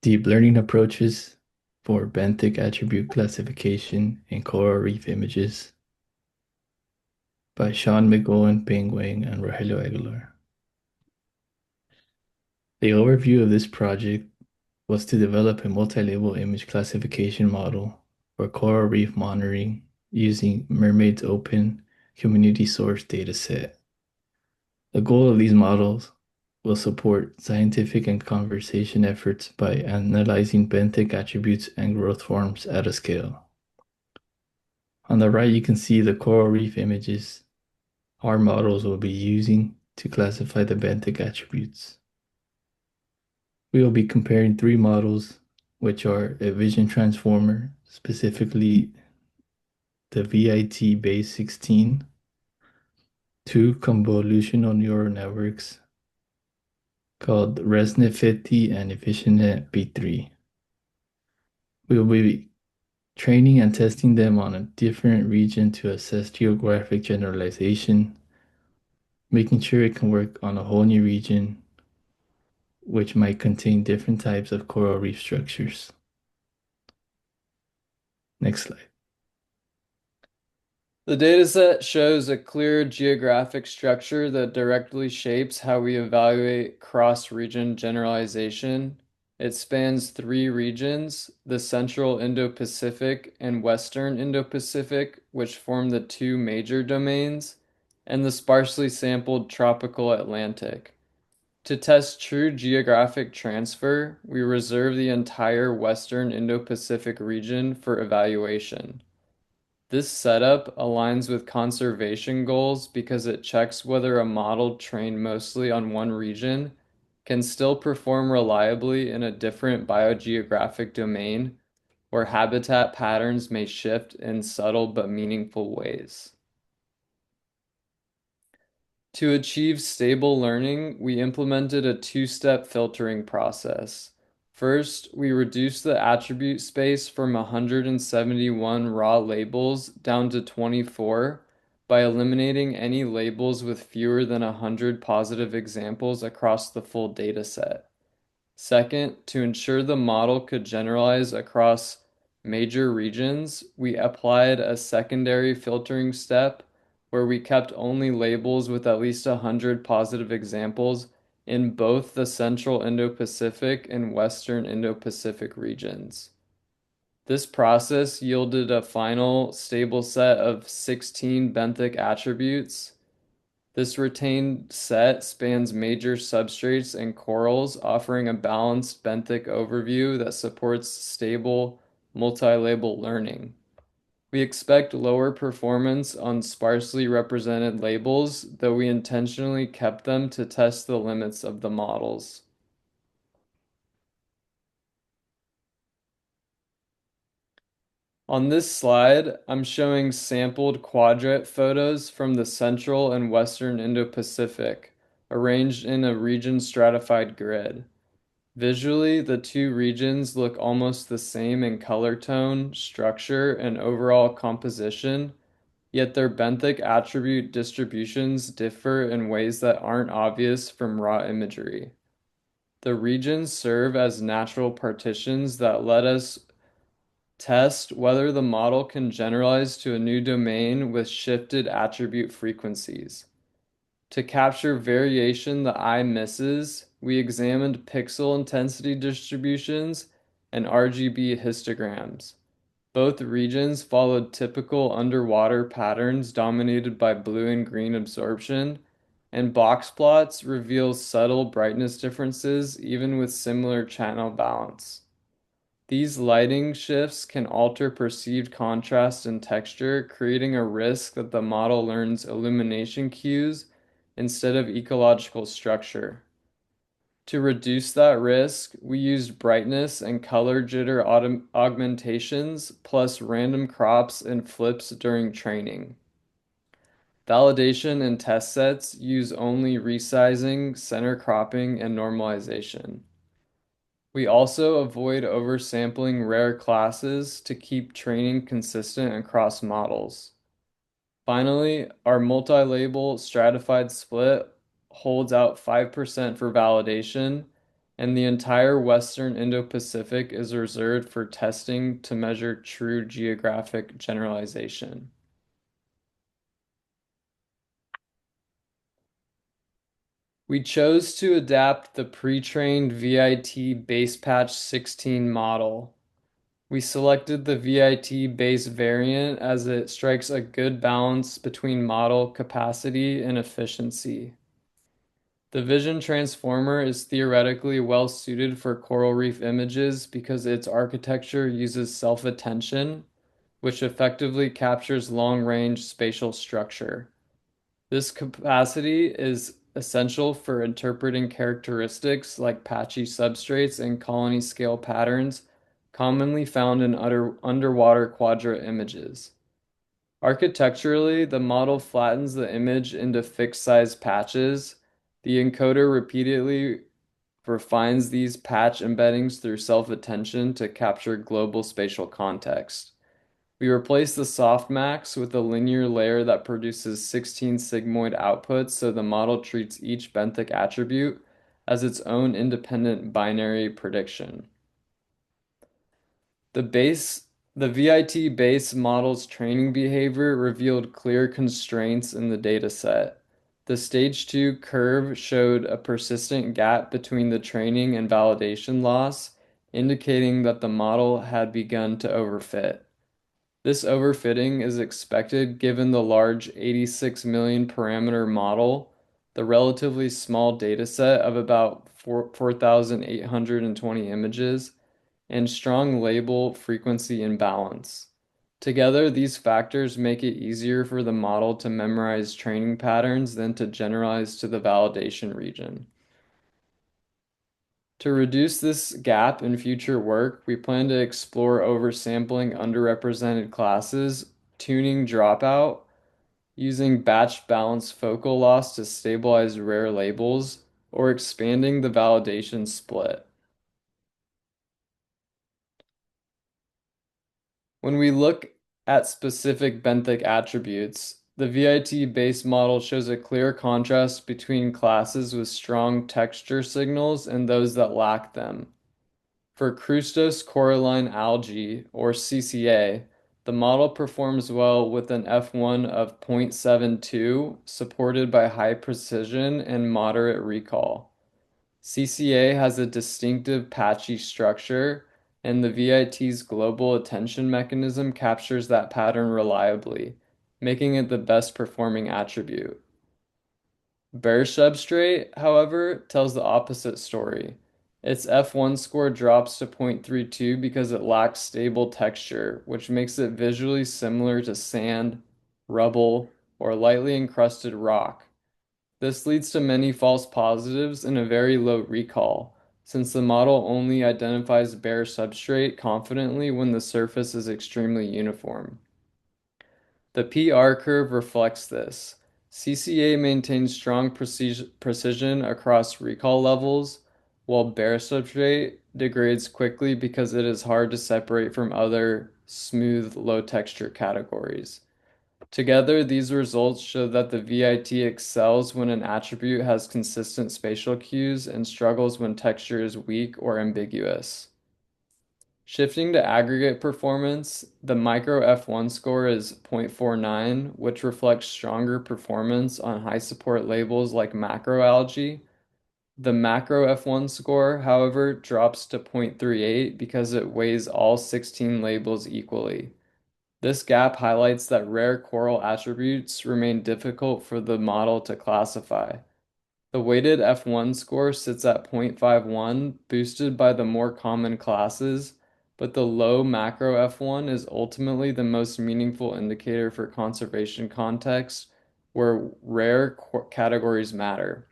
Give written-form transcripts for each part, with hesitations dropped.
Deep learning approaches for benthic attribute classification in coral reef images by Sean McGowan, Ping Wang, and Rogelio Aguilar. The overview of this project was to develop a multi-label image classification model for coral reef monitoring using Mermaid's open community source dataset. The goal of these models will support scientific and conservation efforts by analyzing benthic attributes and growth forms at a scale. On the right, you can see the coral reef images our models will be using to classify the benthic attributes. We will be comparing three models, which are a vision transformer, specifically the VIT base 16, two convolutional neural networks called ResNet 50 and EfficientNet B3. We will be training and testing them on a different region to assess geographic generalization, making sure it can work on a whole new region, which might contain different types of coral reef structures. Next slide. The dataset shows a clear geographic structure that directly shapes how we evaluate cross-region generalization. It spans three regions, the Central Indo-Pacific and Western Indo-Pacific, which form the two major domains, and the sparsely sampled tropical Atlantic. To test true geographic transfer, we reserve the entire Western Indo-Pacific region for evaluation. This setup aligns with conservation goals because it checks whether a model trained mostly on one region can still perform reliably in a different biogeographic domain where habitat patterns may shift in subtle but meaningful ways. To achieve stable learning, we implemented a two-step filtering process. First, we reduced the attribute space from 171 raw labels down to 24 by eliminating any labels with fewer than 100 positive examples across the full dataset. Second, to ensure the model could generalize across major regions, we applied a secondary filtering step where we kept only labels with at least 100 positive examples in both the Central Indo-Pacific and Western Indo-Pacific regions. This process yielded a final stable set of 16 benthic attributes. This retained set spans major substrates and corals, offering a balanced benthic overview that supports stable multi-label learning. We expect lower performance on sparsely represented labels, though we intentionally kept them to test the limits of the models. On this slide, I'm showing sampled quadrant photos from the Central and Western Indo-Pacific, arranged in a region stratified grid. Visually, the two regions look almost the same in color tone, structure, and overall composition, yet their benthic attribute distributions differ in ways that aren't obvious from raw imagery. The regions serve as natural partitions that let us test whether the model can generalize to a new domain with shifted attribute frequencies. To capture variation the eye misses, we examined pixel intensity distributions and RGB histograms. Both regions followed typical underwater patterns dominated by blue and green absorption, and box plots reveal subtle brightness differences even with similar channel balance. These lighting shifts can alter perceived contrast and texture, creating a risk that the model learns illumination cues instead of ecological structure. To reduce that risk, we used brightness and color jitter augmentations plus random crops and flips during training. Validation and test sets use only resizing, center cropping, and normalization. We also avoid oversampling rare classes to keep training consistent across models. Finally, our multi-label stratified split holds out 5% for validation and the entire Western Indo-Pacific is reserved for testing to measure true geographic generalization. We chose to adapt the pre-trained VIT base patch 16 model. We selected the VIT base variant as it strikes a good balance between model capacity and efficiency. The Vision Transformer is theoretically well suited for coral reef images because its architecture uses self-attention, which effectively captures long-range spatial structure. This capacity is essential for interpreting characteristics like patchy substrates and colony scale patterns commonly found in underwater quadra images. Architecturally, the model flattens the image into fixed size patches. The encoder repeatedly refines these patch embeddings through self-attention to capture global spatial context. We replace the softmax with a linear layer that produces 16 sigmoid outputs so the model treats each benthic attribute as its own independent binary prediction. The base, the VIT base model's training behavior revealed clear constraints in the dataset. The stage 2 curve showed a persistent gap between the training and validation loss, indicating that the model had begun to overfit. This overfitting is expected given the large 86 million parameter model, the relatively small dataset of about 4,820 images, and strong label frequency imbalance. Together, these factors make it easier for the model to memorize training patterns than to generalize to the validation region. To reduce this gap in future work, we plan to explore oversampling underrepresented classes, tuning dropout, using batch balance focal loss to stabilize rare labels, or expanding the validation split. When we look at specific benthic attributes, the VIT-based model shows a clear contrast between classes with strong texture signals and those that lack them. For crustose coralline algae, or CCA, the model performs well with an F1 of 0.72, supported by high precision and moderate recall. CCA has a distinctive patchy structure, and the VIT's global attention mechanism captures that pattern reliably, making it the best performing attribute. Bare substrate, however, tells the opposite story. Its F1 score drops to 0.32 because it lacks stable texture, which makes it visually similar to sand, rubble, or lightly encrusted rock. This leads to many false positives and a very low recall, since the model only identifies bare substrate confidently when the surface is extremely uniform. The PR curve reflects this. CCA maintains strong precision across recall levels, while bare substrate degrades quickly because it is hard to separate from other smooth, low texture categories. Together, these results show that the VIT excels when an attribute has consistent spatial cues and struggles when texture is weak or ambiguous. Shifting to aggregate performance, the micro F1 score is 0.49, which reflects stronger performance on high support labels like macroalgae. The macro F1 score, however, drops to 0.38 because it weighs all 16 labels equally. This gap highlights that rare coral attributes remain difficult for the model to classify. The weighted F1 score sits at 0.51, boosted by the more common classes, but the low macro F1 is ultimately the most meaningful indicator for conservation context, where rare categories matter.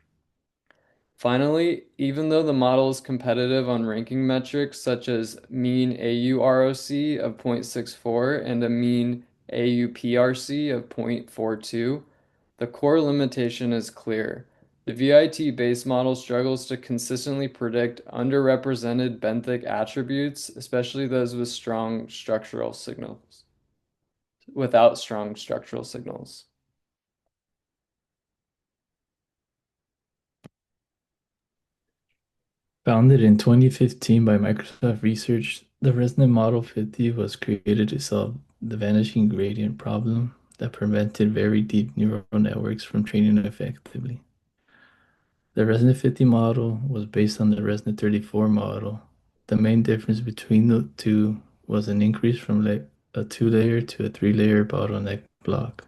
Finally, even though the model is competitive on ranking metrics such as mean AUROC of 0.64 and a mean AUPRC of 0.42, the core limitation is clear. The VIT base model struggles to consistently predict underrepresented benthic attributes, especially those with strong structural signals, without strong structural signals. Founded in 2015 by Microsoft Research, the ResNet Model 50 was created to solve the vanishing gradient problem that prevented very deep neural networks from training effectively. The ResNet 50 model was based on the ResNet 34 model. The main difference between the two was an increase from a two-layer to a three-layer bottleneck block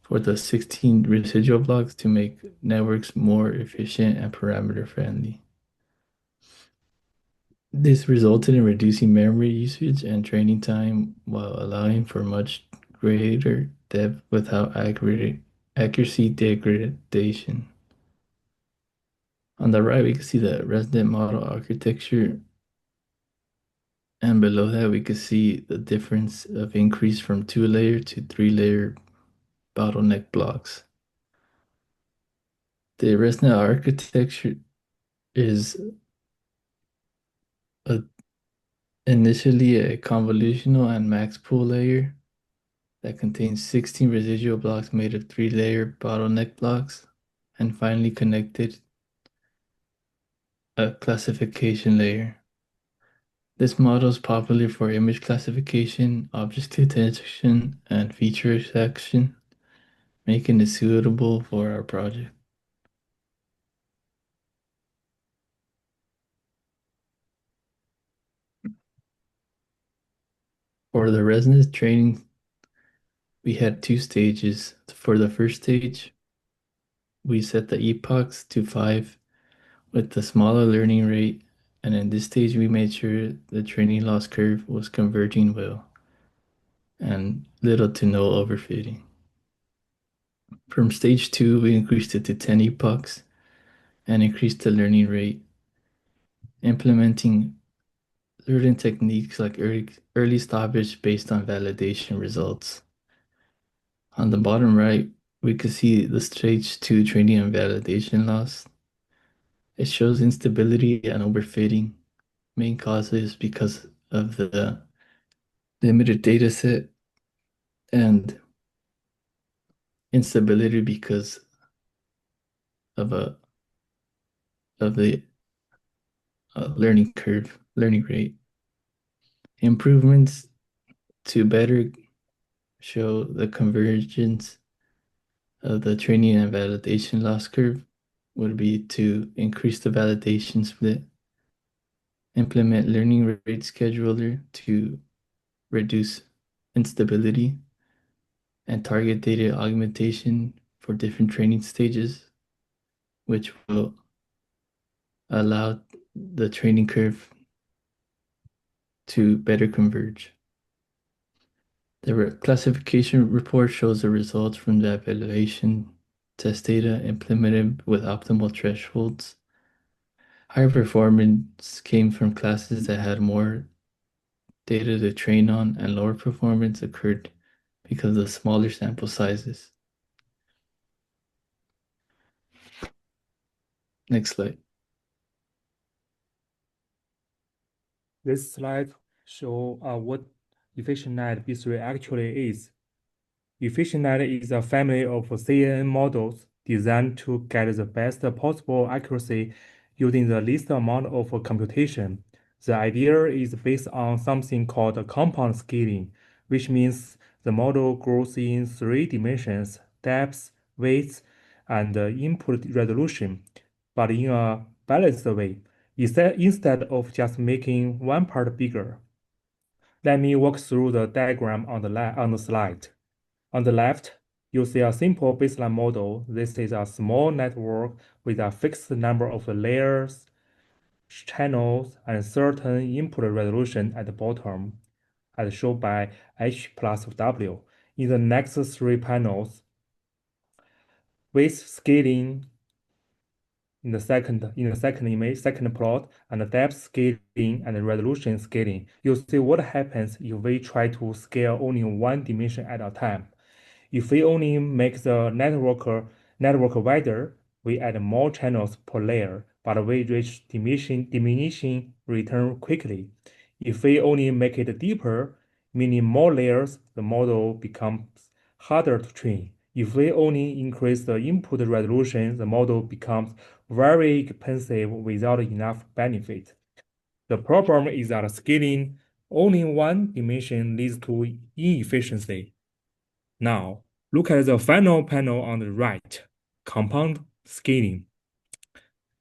for the 16 residual blocks to make networks more efficient and parameter friendly. This resulted in reducing memory usage and training time while allowing for much greater depth without accuracy degradation. On the right, we can see the resident model architecture, and below that, we can see the difference of increase from two-layer to three-layer bottleneck blocks. The ResNet architecture is a, initially a convolutional and max pool layer that contains 16 residual blocks made of three-layer bottleneck blocks, and finally connected a classification layer. This model is popular for image classification, object detection, and feature extraction, making it suitable for our project. For the resonance training, we had two stages. For the first stage, we set the epochs to 5 with the smaller learning rate, and in this stage, we made sure the training loss curve was converging well and little to no overfitting. From stage 2, we increased it to 10 epochs and increased the learning rate, implementing certain techniques like early stoppage based on validation results. On the bottom right, we can see the stage 2 training and validation loss. It shows instability and overfitting. Main causes because of the limited data set, and instability because of a of the learning curve, learning rate. Improvements to better show the convergence of the training and validation loss curve would be to increase the validation split, implement learning rate scheduler to reduce instability, and target data augmentation for different training stages, which will allow the training curve to better converge. The classification report shows the results from the evaluation test data implemented with optimal thresholds. Higher performance came from classes that had more data to train on, and lower performance occurred because of smaller sample sizes. Next slide. This slide shows what EfficientNet B3 actually is. EfficientNet is a family of CNN models designed to get the best possible accuracy using the least amount of computation. The idea is based on something called compound scaling, which means the model grows in 3 dimensions: depth, width, and input resolution, but in a balanced way, instead of just making one part bigger. Let me walk through the diagram on the slide. On the left, you see a simple baseline model. This is a small network with a fixed number of layers, channels, and certain input resolution at the bottom, as shown by H plus W. In the next 3 panels, width scaling second plot, and depth scaling and resolution scaling. You see what happens if we try to scale only one dimension at a time. If we only make the network wider, we add more channels per layer, but we reach diminishing return quickly. If we only make it deeper, meaning more layers, the model becomes harder to train. If we only increase the input resolution, the model becomes very expensive without enough benefit. The problem is that scaling only one dimension leads to inefficiency. Now, look at the final panel on the right, compound scaling.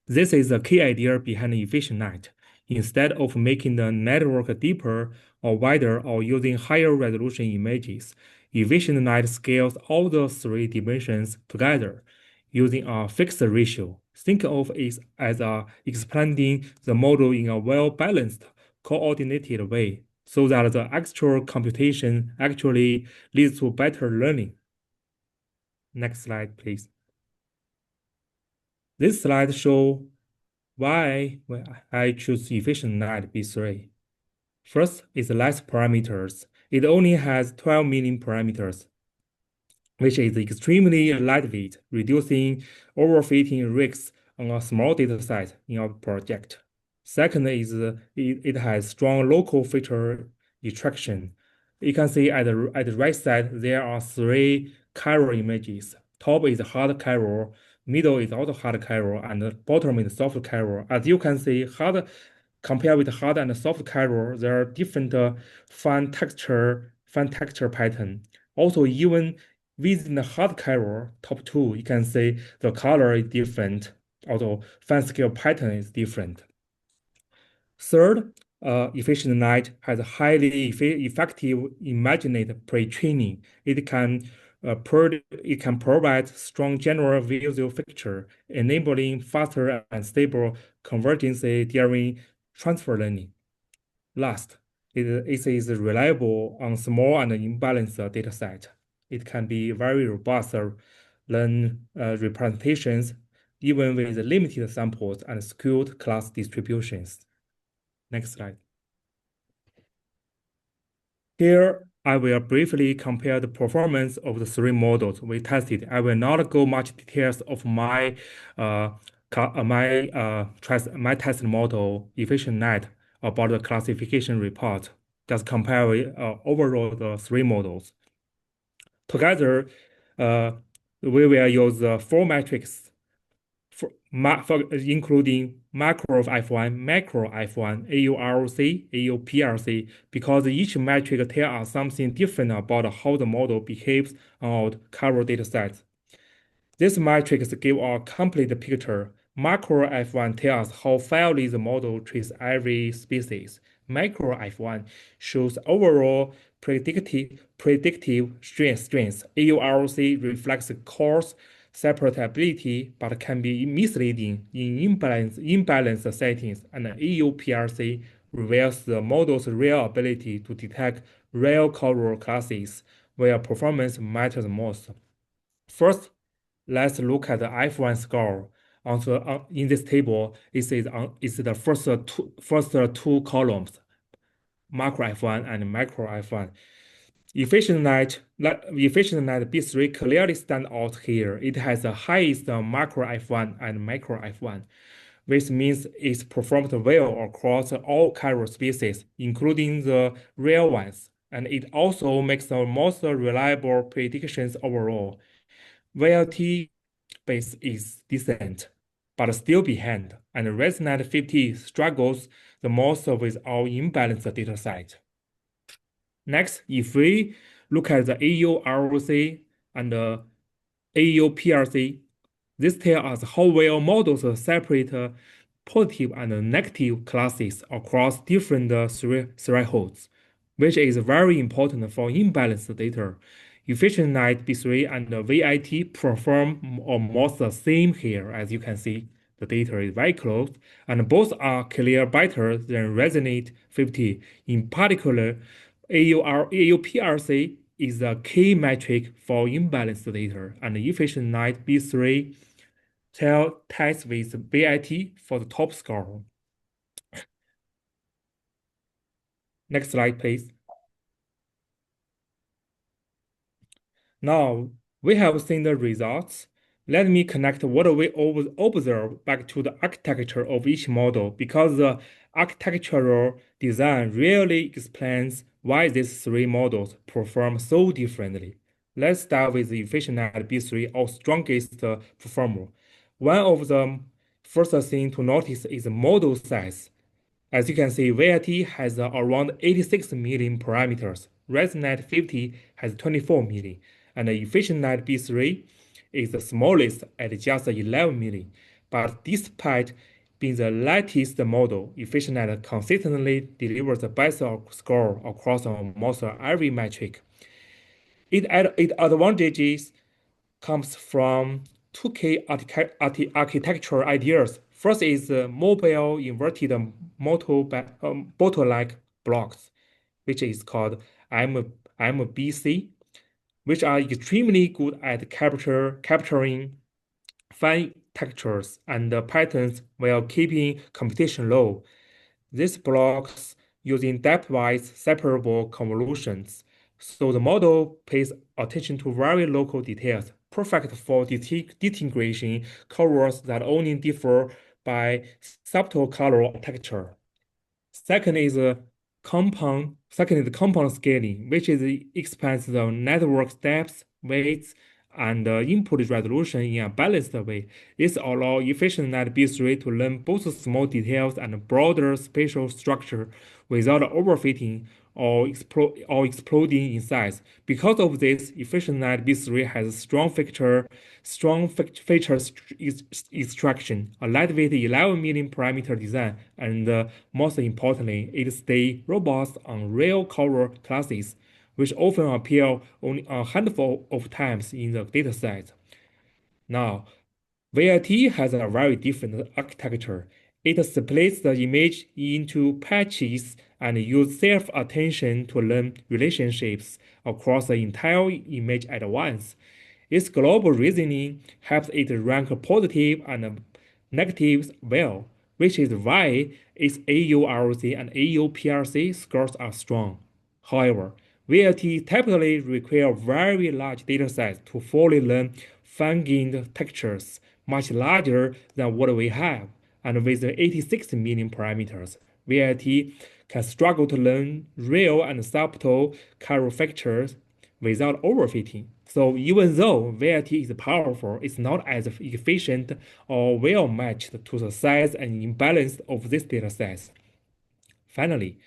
This is the key idea behind efficient net. Instead of making the network deeper or wider or using higher resolution images, efficient net scales all the three dimensions together using a fixed ratio. Think of it as expanding the model in a well-balanced, coordinated way so that the actual computation actually leads to better learning. Next slide, please. This slide shows why I choose efficient net B3. First is less parameters. It only has 12 million parameters, which is extremely lightweight, reducing overfitting risks on a small dataset in our project. Second is it has strong local feature extraction. You can see at the right side, there are three chiral images. Top is hard chiral, middle is also hard chiral, and the bottom is soft chiral. As you can see, compared with hard and soft chiral, there are different fine texture pattern. Also, even within the hard chiral, top two, you can see the color is different, although fine scale pattern is different. Third, efficient net has highly effective imagined pre-training. It can provide strong general visual picture, enabling faster and stable convergence during transfer learning. Last, it is reliable on small and imbalanced dataset. It can be very robust learn representations even with limited samples and skewed class distributions. Next slide. Here, I will briefly compare the performance of the three models we tested. I will not go much details of my test model efficient net about the classification report. Just compare overall the three models. Together, we will use four metrics including macro F1, macro F1, AUROC, AUPRC, because each metric tells us something different about how the model behaves on our chiral datasets. These metrics give a complete picture. Macro F1 tells us how fairly the model treats every species. Macro F1 shows overall predictive strength. AUROC reflects coarse separability but can be misleading in imbalanced settings, and AUPRC reveals the model's real ability to detect real chiral classes where performance matters most. First, let's look at the F1 score. In this table, it is the first two columns, macro F1 and micro F1. Efficient net B3 clearly stand out here. It has the highest macro F1 and micro F1, which means it's performed well across all chiral species, including the real ones, and it also makes the most reliable predictions overall. VLT base is decent, but still behind, and ResNet 50 struggles the most with our imbalanced dataset. Next, if we look at the AU-ROC and the AU-PRC, this tells us how well models separate positive and negative classes across different thresholds, which is very important for imbalanced data. Efficient Net B3 and VIT perform almost the same here, as you can see. The data is very close, and both are clear better than Resonate 50. In particular, AUPRC is a key metric for imbalanced data, and efficient net B3 tests with VIT for the top score. Next slide, please. Now, we have seen the results. Let me connect what we observe back to the architecture of each model, because the architectural design really explains why these three models perform so differently. Let's start with the efficient net B3, our strongest performer. One of the First thing to notice is the model size. As you can see, VIT has around 86 million parameters. ResNet 50 has 24 million, and the EfficientNet B3 is the smallest at just 11 million. But despite being the lightest model, EfficientNet consistently delivers the best score across almost every metric. Its advantages comes from two key architectural ideas. First is mobile inverted bottle-like blocks, which is called MBC, which are extremely good at capturing fine textures and patterns while keeping computation low. This blocks using depth-wise separable convolutions, so the model pays attention to very local details, perfect for distinguishing colors that only differ by subtle color texture. Second is compound scaling, which expands the network depth, weights, and input resolution in a balanced way. This allows efficient net B3 to learn both small details and broader spatial structure without overfitting or exploding in size. Because of this, efficient net B3 has strong feature extraction, a lightweight 11 million parameter design, and most importantly, it stays robust on real color classes, which often appear only a handful of times in the dataset. Now, VIT has a very different architecture. It splits the image into patches and uses self-attention to learn relationships across the entire image at once. Its global reasoning helps it rank positive and negatives well, which is why its AURC and AUPRC scores are strong. However, VLT typically require very large datasets to fully learn fine-grained textures, much larger than what we have. And with 86 million parameters, VLT can struggle to learn real and subtle color features without overfitting. So even though VLT is powerful, it's not as efficient or well matched to the size and imbalance of this dataset. Finally,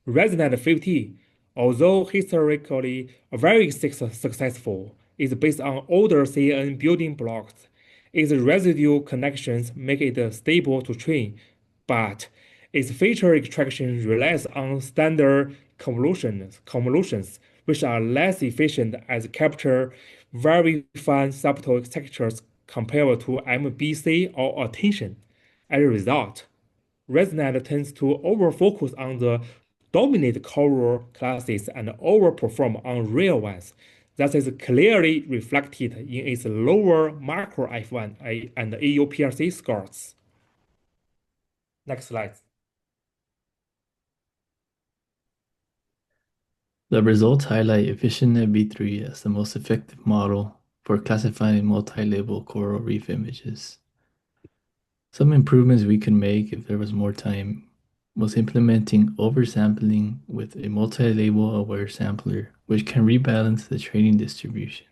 ResNet 50, although historically very successful, is based on older CNN building blocks. Its residual connections make it stable to train, but its feature extraction relies on standard convolutions, which are less efficient as capture very fine subtle textures compared to MBC or attention. As a result, ResNet tends to overfocus on the dominant color classes and overperform on real ones. That is clearly reflected in its lower macro F1 and AUPRC scores. Next slide. The results highlight EfficientNet B3 as the most effective model for classifying multi-label coral reef images. Some improvements we could make if there was more time was implementing oversampling with a multi-label aware sampler, which can rebalance the training distribution.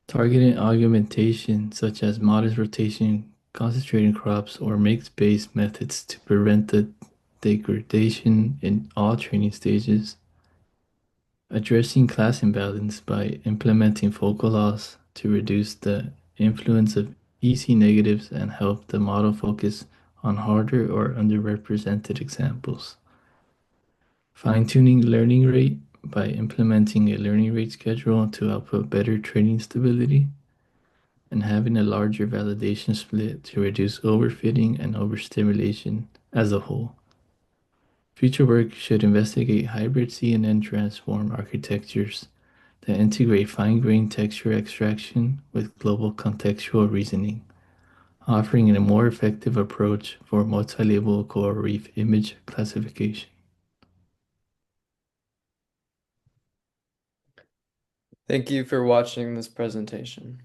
Targeted augmentation, such as modest rotation, concentrating crops, or mixed-based methods to prevent the degradation in all training stages. Addressing class imbalance by implementing focal loss to reduce the influence of EC negatives and help the model focus on harder or underrepresented examples. Fine-tuning learning rate by implementing a learning rate schedule to output better training stability, and having a larger validation split to reduce overfitting and overstimulation as a whole. Future work should investigate hybrid CNN transform architectures that integrate fine-grained texture extraction with global contextual reasoning, offering a more effective approach for multi-label coral reef image classification. Thank you for watching this presentation.